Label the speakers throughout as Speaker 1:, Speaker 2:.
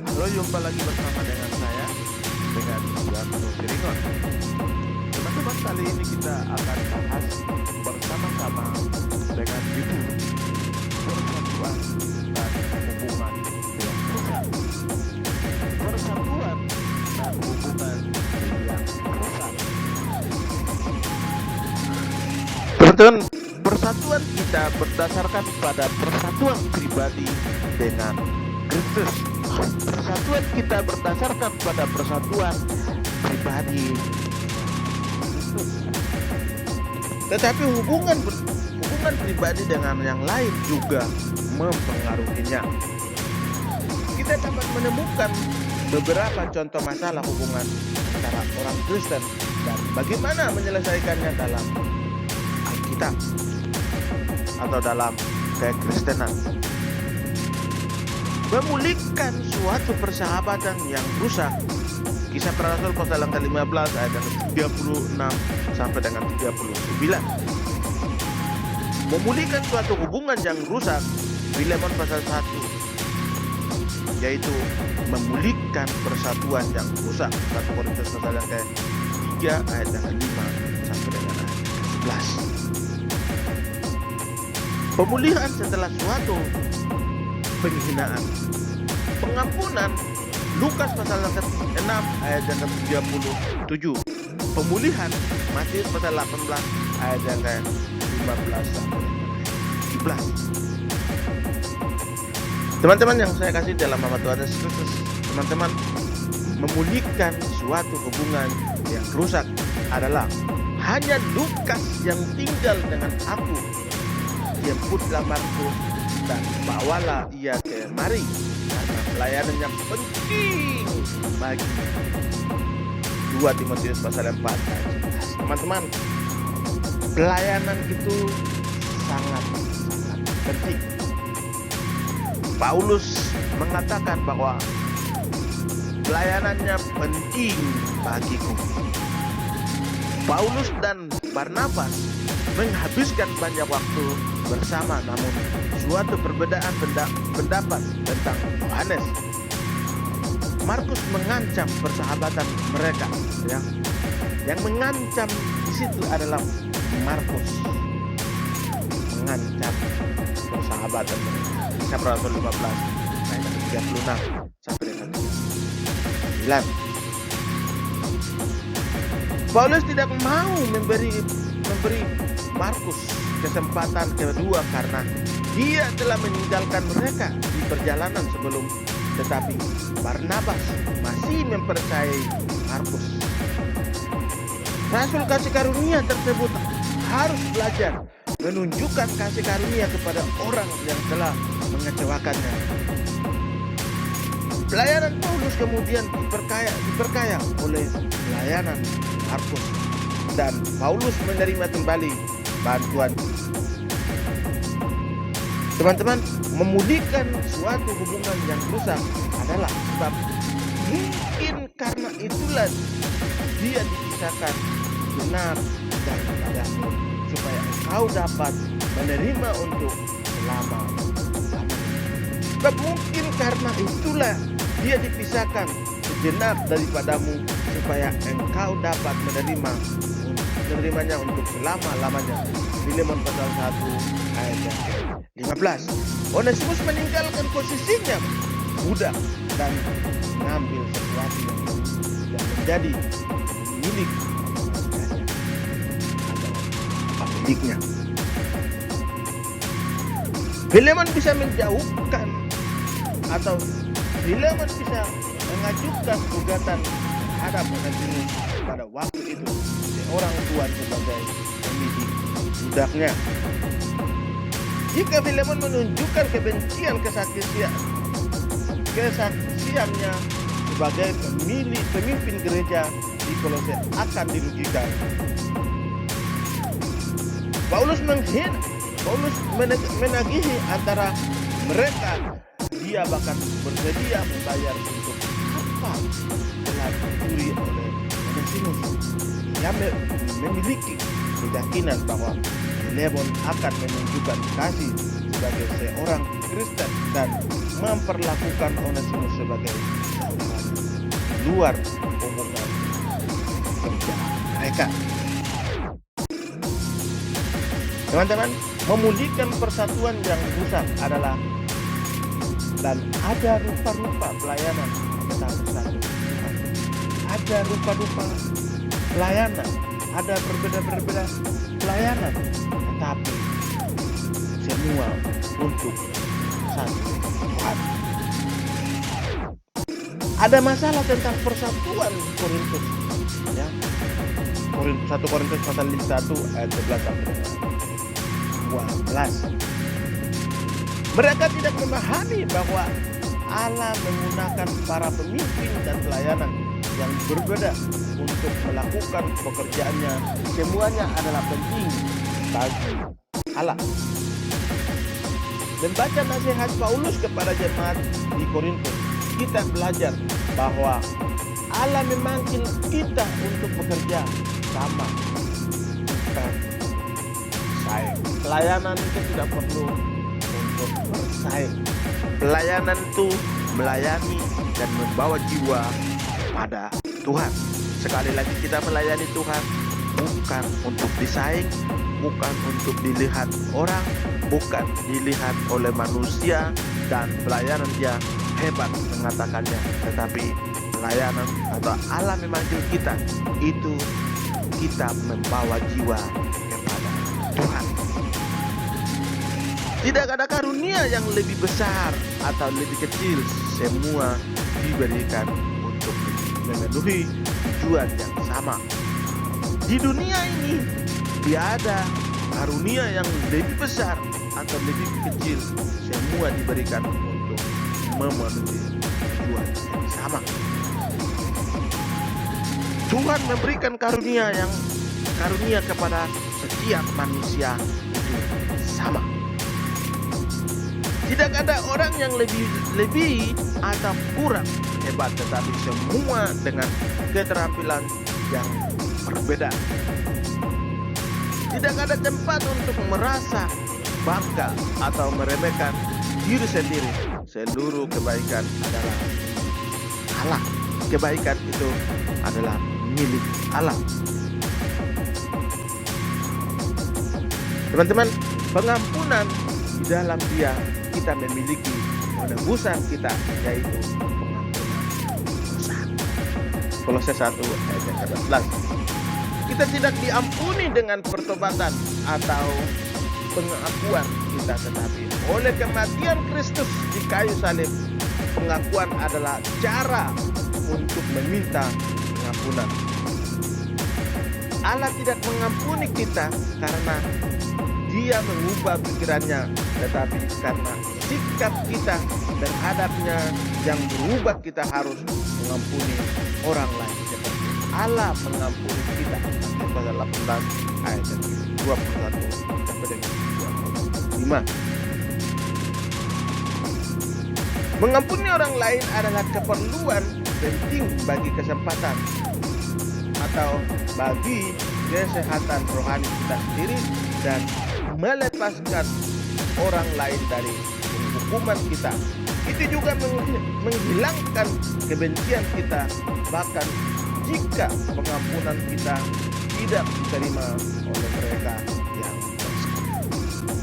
Speaker 1: Halo, jumpa lagi bersama dengan saya, dengan Yanto Siringon. Teman-teman, kali ini kita akan bahas bersama-sama dengan judul persatuan dan hubungan yang rusak. Persatuan dan hubungan yang rusak. Teman-teman, persatuan kita berdasarkan pada persatuan pribadi dengan Kristus. Persatuan kita berdasarkan pada persatuan pribadi Kristus. Tetapi hubungan pribadi dengan yang lain juga mempengaruhinya. Kita dapat menemukan beberapa contoh masalah hubungan antara orang Kristen dan bagaimana menyelesaikannya dalam Alkitab atau dalam kekristenan. Memulihkan suatu persahabatan yang rusak. Kisah Para Rasul pasal yang ke-15 ayat yang ke-36 sampai dengan 39. Memulihkan suatu hubungan yang rusak, Filemon pasal 1, yaitu memulihkan persatuan yang rusak. 1 Korintus pasal yang ke-3 ayat yang ke-5 sampai dengan ayat ke-11. Pemulihan setelah suatu penghinaan. Pengampunan, Lukas pasal 6 ayat yang ke-37. Pemulihan, Matius pasal 18 ayat yang ke-15 sampai 17. Teman-teman yang saya kasih dalam nama Tuhan Yesus Kristus, teman-teman, memulihkan suatu hubungan yang rusak adalah hanya Lukas yang tinggal dengan aku. Jemputlah Markus dan bawalah ia kemari, karena pelayanan yang penting bagi 2 Timotius pasal 4 ayat 11. Teman-teman, pelayanan itu sangat penting. Paulus mengatakan bahwa pelayanannya penting bagiku. Paulus dan Barnabas menghabiskan banyak waktu bersama, namun suatu perbedaan pendapat tentang Yohanes. Markus mengancam persahabatan mereka, ya. Yang mengancam di situ adalah Markus, mengancam persahabatan mereka. Kisah Para Rasul 15 ayat 36 sampai dengan 9. Paulus tidak mau memberi Markus kesempatan kedua karena dia telah meninggalkan mereka di perjalanan sebelum, tetapi Barnabas masih mempercayai Markus. Rasul kasih karunia tersebut harus belajar menunjukkan kasih karunia kepada orang yang telah mengecewakannya. Pelayanan Paulus kemudian diperkaya oleh pelayanan Markus, dan Paulus menerima kembali bantuan. Teman-teman, memulihkan suatu hubungan yang rusak adalah sebab mungkin karena itulah dia dipisahkan benar daripadamu, supaya engkau dapat menerima untuk selama-lamanya. Sebab mungkin karena itulah dia dipisahkan sejenak daripadamu, supaya engkau dapat menerimanya untuk selama-lamanya. Filemon pasal 1 ayat yang ke-15. Onesimus meninggalkan posisinya budak dan mengambil sesuatu yang menjadi milik pemiliknya. Filemon bisa menjauhkan atau Filemon bisa mengajukan gugatan terhadap Onesimus pada waktu itu seorang tuan sebagai pemilik budaknya. Jika Filemon menunjukkan kebencian kesaksiannya sebagai pemimpin gereja di Kolose akan dirugikan. Paulus menagihi antara mereka. Dia bahkan bersedia membayar untuk apa telah dicuri oleh Onesimus. Dia memiliki keyakinan bahwa Filemon akan menunjukkan kasih sebagai seorang Kristen dan memperlakukan Onesimus sebagai saudaranya luar hubungan kerja mereka. Teman-teman, memulihkan persatuan yang rusak adalah dan ada rupa-rupa pelayanan tetapi satu Tuhan. Ada rupa-rupa pelayanan, ada berbeda-berbeda pelayanan, tetapi semua untuk satu Tuhan. Ada masalah tentang persatuan Korintus, ya. 1 Korintus pasal 1 ayat 11 sampai 12. Mereka tidak memahami bahwa Allah menggunakan para pemimpin dan pelayanan yang berbeda untuk melakukan pekerjaannya. Semuanya adalah penting bagi Allah. Dan baca nasihat Paulus kepada jemaat di Korintus, kita belajar bahwa Allah memanggil kita untuk bekerja sama, bukan bersaing. Pelayanan itu tidak perlu untuk bersaing. Pelayanan itu melayani dan membawa jiwa kepada Tuhan. Sekali lagi, kita melayani Tuhan bukan untuk disaing, bukan untuk dilihat orang, bukan dilihat oleh manusia dan pelayanan dia hebat mengatakannya, tetapi pelayanan atau Allah memanggil kita itu kita membawa jiwa kepada Tuhan. Tidak ada karunia yang lebih besar atau lebih kecil, semua diberikan untuk memenuhi tujuan yang sama. Di dunia ini tidak ada karunia yang lebih besar atau lebih kecil, semua diberikan untuk memenuhi tujuan yang sama. Tuhan memberikan karunia kepada setiap manusia itu sama. Tidak ada orang yang lebih atau kurang hebat, tetapi semua dengan keterampilan yang berbeda. Tidak ada tempat untuk merasa bangga atau meremehkan diri sendiri. Seluruh kebaikan adalah Allah. Kebaikan itu adalah milik Allah. Teman-teman, pengampunan di dalam Dia kita memiliki penebusan kita, yaitu pengampunan dosa. Kolose 1 ayat 14. Kita tidak diampuni dengan pertobatan atau pengakuan kita, tetapi oleh kematian Kristus di kayu salib. Pengakuan adalah cara untuk meminta pengampunan. Allah tidak mengampuni kita karena Dia mengubah pikirannya, tetapi karena sikap kita terhadapnya yang berubah, kita harus mengampuni orang lain seperti Allah mengampuni kita. Pasal 18 ayat 21 sampai dengan 25. Mengampuni orang lain adalah keperluan penting bagi kesempatan atau bagi kesehatan rohani kita sendiri dan melepaskan orang lain dari hukuman kita. Itu juga menghilangkan kebencian kita, bahkan jika pengampunan kita tidak diterima oleh mereka yang bersalah.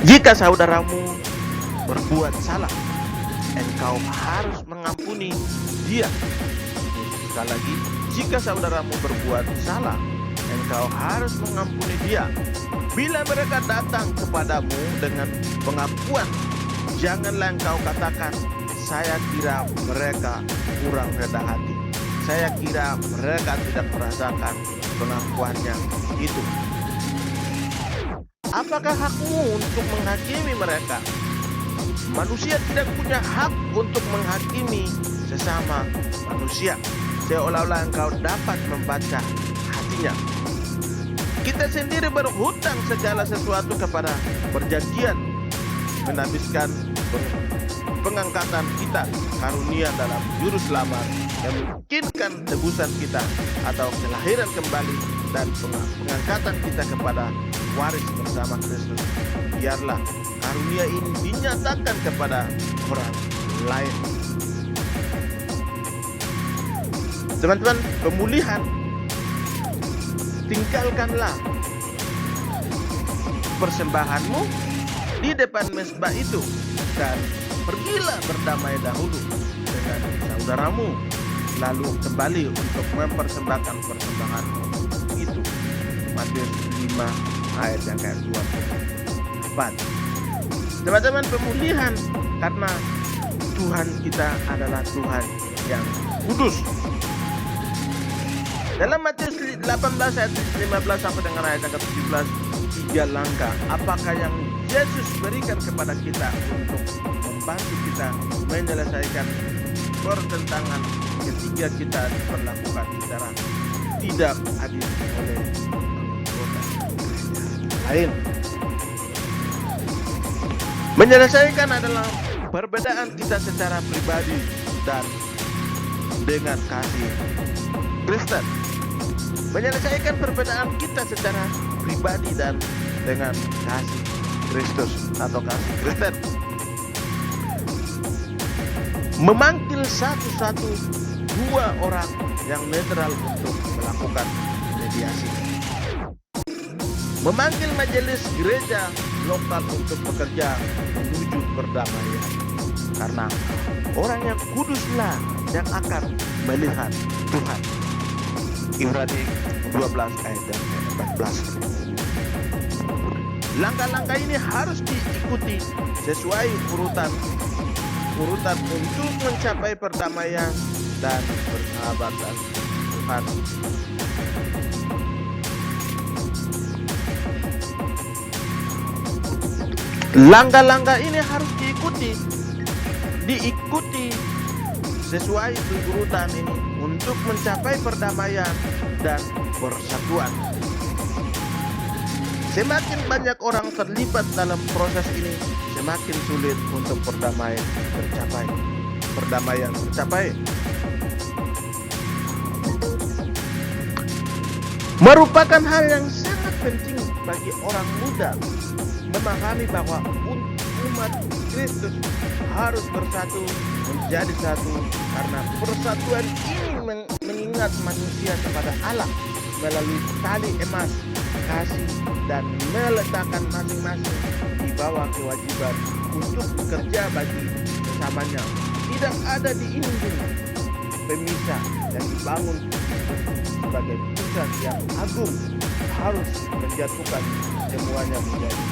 Speaker 1: Jika saudaramu berbuat salah, engkau harus mengampuni dia. Sekali lagi, jika saudaramu berbuat salah, engkau harus mengampuni dia. Bila mereka datang kepadamu dengan pengakuan, janganlah engkau katakan, saya kira mereka kurang rendah hati, saya kira mereka tidak merasakan pengakuannya itu. Apakah hakmu untuk menghakimi mereka? Manusia tidak punya hak untuk menghakimi sesama manusia, seolah-olah engkau dapat membaca hatinya. Kita sendiri berhutang segala sesuatu kepada perjanjian, menhabiskan pengangkatan kita, karunia dalam juru selamat, yang memungkinkan tebusan kita atau kelahiran kembali dan pengangkatan kita kepada waris bersama Kristus. Biarlah karunia ini dinyatakan kepada orang lain. Teman-teman, pemulihan, tinggalkanlah persembahanmu di depan mezbah itu dan pergilah berdamai dahulu dengan saudaramu, lalu kembali untuk mempersembahkan persembahanmu itu. Matius 5 ayat yang ke-24. Teman-teman, pemulihan karena Tuhan kita adalah Tuhan yang kudus. Dalam Matius 18 ayat 15 sampai dengan ayat yang ke-17, 3 langkah apakah yang Yesus berikan kepada kita untuk membantu kita menyelesaikan pertentangan ketika kita diperlakukan secara tidak adil oleh anggota lain. Menyelesaikan adalah perbedaan kita secara pribadi dan dengan kasih Kristen. Menyelesaikan perbedaan kita secara pribadi dan dengan kasih Kristus atau kasih Kristen. Memanggil satu-satu 2 orang yang netral untuk melakukan mediasi. Memanggil majelis gereja lokal untuk bekerja menuju perdamaian. Karena orang yang kuduslah yang akan melihat Tuhan. Ibrani 12 ayat 14. Langkah-langkah ini harus diikuti sesuai urutan untuk mencapai perdamaian dan persahabatan Tuhan. Langkah-langkah ini harus diikuti sesuai urutan ini untuk mencapai perdamaian dan persatuan. Semakin banyak orang terlibat dalam proses ini, semakin sulit untuk perdamaian tercapai. Merupakan hal yang sangat penting bagi orang muda memahami bahwa umat Kristus harus bersatu menjadi satu, karena persatuan ini mengingat manusia kepada Allah melalui tali emas kasih dan meletakkan masing-masing di bawah kewajiban untuk bekerja bagi sesamanya. Tidak ada diinjung pemisah yang dibangun sebagai pusat yang agung harus menjatuhkan semuanya menjadi